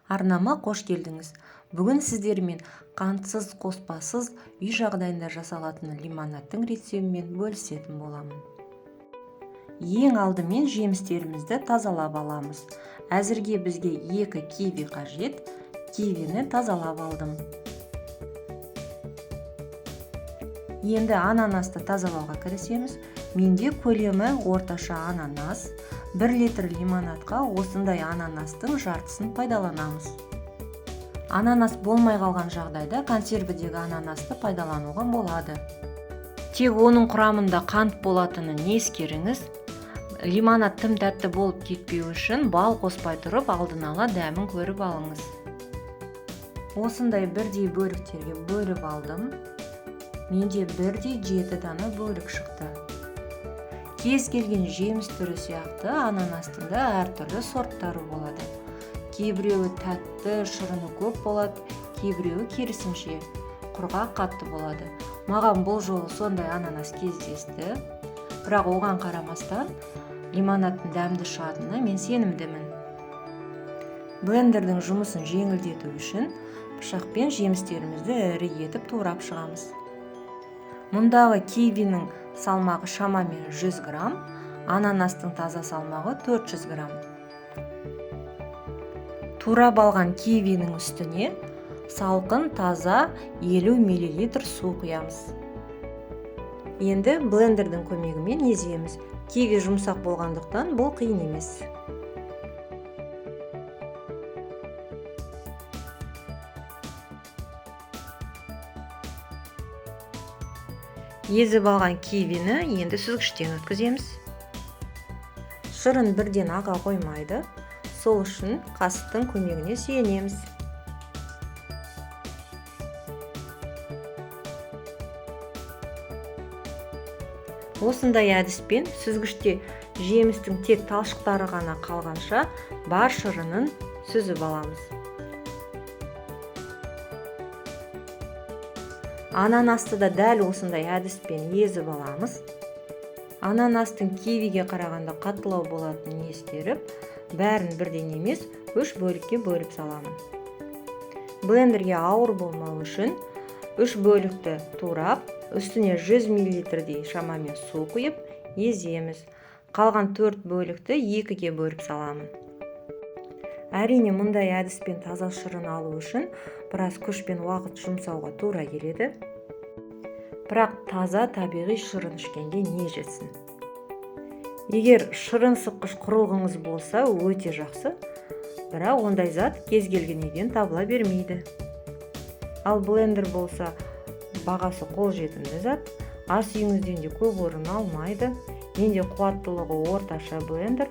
Арнама қош келдіңіз. Бүгін сіздермен қантсыз, қоспасыз үй жағдайында жасалатын лимонадтың рецептімен бөлісетін боламын. Ең алдымен жемістерімізді тазалап аламыз. Әзірге бізге 2 киви қажет. Кивини тазалап алдым. Енді ананасты тазалауға кірісеміз. Менде көлемі орташа ананас. 1 литр лимонадқа осындай ананастың жартысын пайдаланамыз. Ананас болмай қалған жағдайда консервідегі ананасты пайдалануға болады. Тек оның құрамында қант болатынын ескеріңіз. Лимонад тым тәтті болып кетпеу үшін бал қоспай тұрып алдын ала дәмін көріп алыңыз. Осындай бірдей бөліктерге бөліп алдым. Менде 1-7 дана бөлік шықты. Кез келген жеміс түрі сияқты ананастың да әртүрлі сорттары болады. Кейбіреуі тәтті, шырыны көп болады, кейбіреуі керісінше құрғақ қатты болады. Маған бұл жолы сондай ананас кездесті. Бірақ оған қарамастан лимонадтың дәмді шығатынына мен сенімдімін. Блендердің жұмысын жеңілдету үшін пышақпен жемістерімізді ірі етіп турап шығамыз. Мұндағы кивинің салмағы шамамен 100 грамм, ананастың таза салмағы 400 грамм. Турап алған кивинің үстіне салқын таза 50 мл су құямыз. Енді блендердің көмегімен еземіз. Киви жұмсақ болғандықтан бұл қиын емес. Езіп алған кивини енді сүзгіштен өткіземіз. Шырын бірден аға қоймайды. Сол үшін қасықтың көмегіне сүйенеміз. Осындай әдіспен сүзгіште жемістің тек талшықтары ғана қалғанша бар шырынын сүзіп аламыз. Ананасты да дәл осындай әдіспен езіп аламыз. Ананастың кивиге қарағанда қаттылау болатынын ескеріп, бәрін бірден емес 3 бөлікке бөліп саламын. Блендерге ауыр болмау үшін 3 бөлікті турап, үстіне 100 мл шамамен су құйып еземіз. Қалған 4 бөлікті 2-ге бөліп саламын. Әрине мұндай әдіспен таза шырын алу үшін біраз күш пен уақыт жұмсауға тура келеді. Бірақ таза табиғи шырын ішкенге не жетсін. Егер шырын сыққыш құрылғыңыз болса, өте жақсы, бірақ ондай зат кез келген үйден табыла бермейді. Ал блендер болса, бағасы қолжетімді зат, ас үйіңізден де көп орын алмайды. Менде қуаттылығы орташа блендер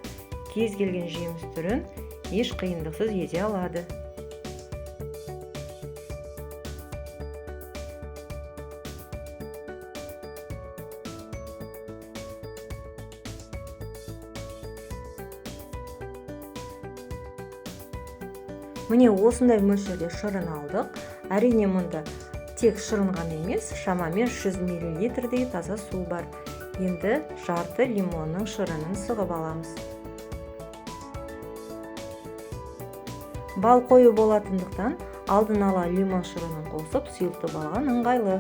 кез келген жеміс түрін еш қиындықсыз езе алады. Міне осындай мөлшерде шырын алдық. Әрине мұнда тек шырын ғана емес, шамамен 100 мл таза су бар. Енді жарты лимонның шырынын сығып аламыз. Бал қою болатындықтан алдын ала лимон шырынын қосып сұйылтып алған ыңғайлы.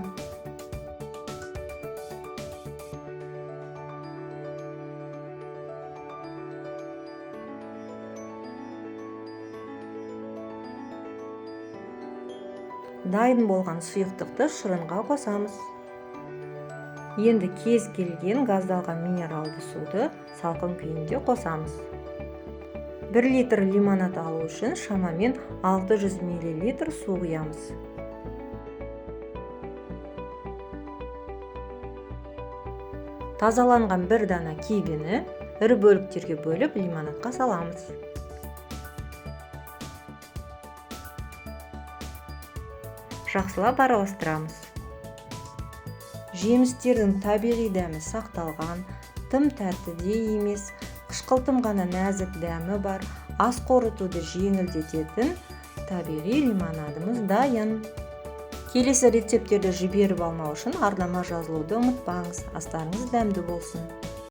Дайын болған сұйықтықты шырынға қосамыз. Енді кез келген газдалған минералды суды салқын күйінде қосамыз. 1 литр лимонад алу үшін шамамен 600 мл су құямыз. Тазаланған 1 дана кивини ірі бөліктерге бөліп лимонадқа саламыз. Жақсылап араластырамыз. Жемістердің табиғи дәмі сақталған, тым тәтті де емес, қышқылтым ғана нәзік дәмі бар, ас қорытуды жеңілдететін табиғи лимонадымыз дайын. Келесі рецептерді жіберіп алмау үшін арнама жазылуды ұмытпаңыз. Астарыңыз дәмді болсын.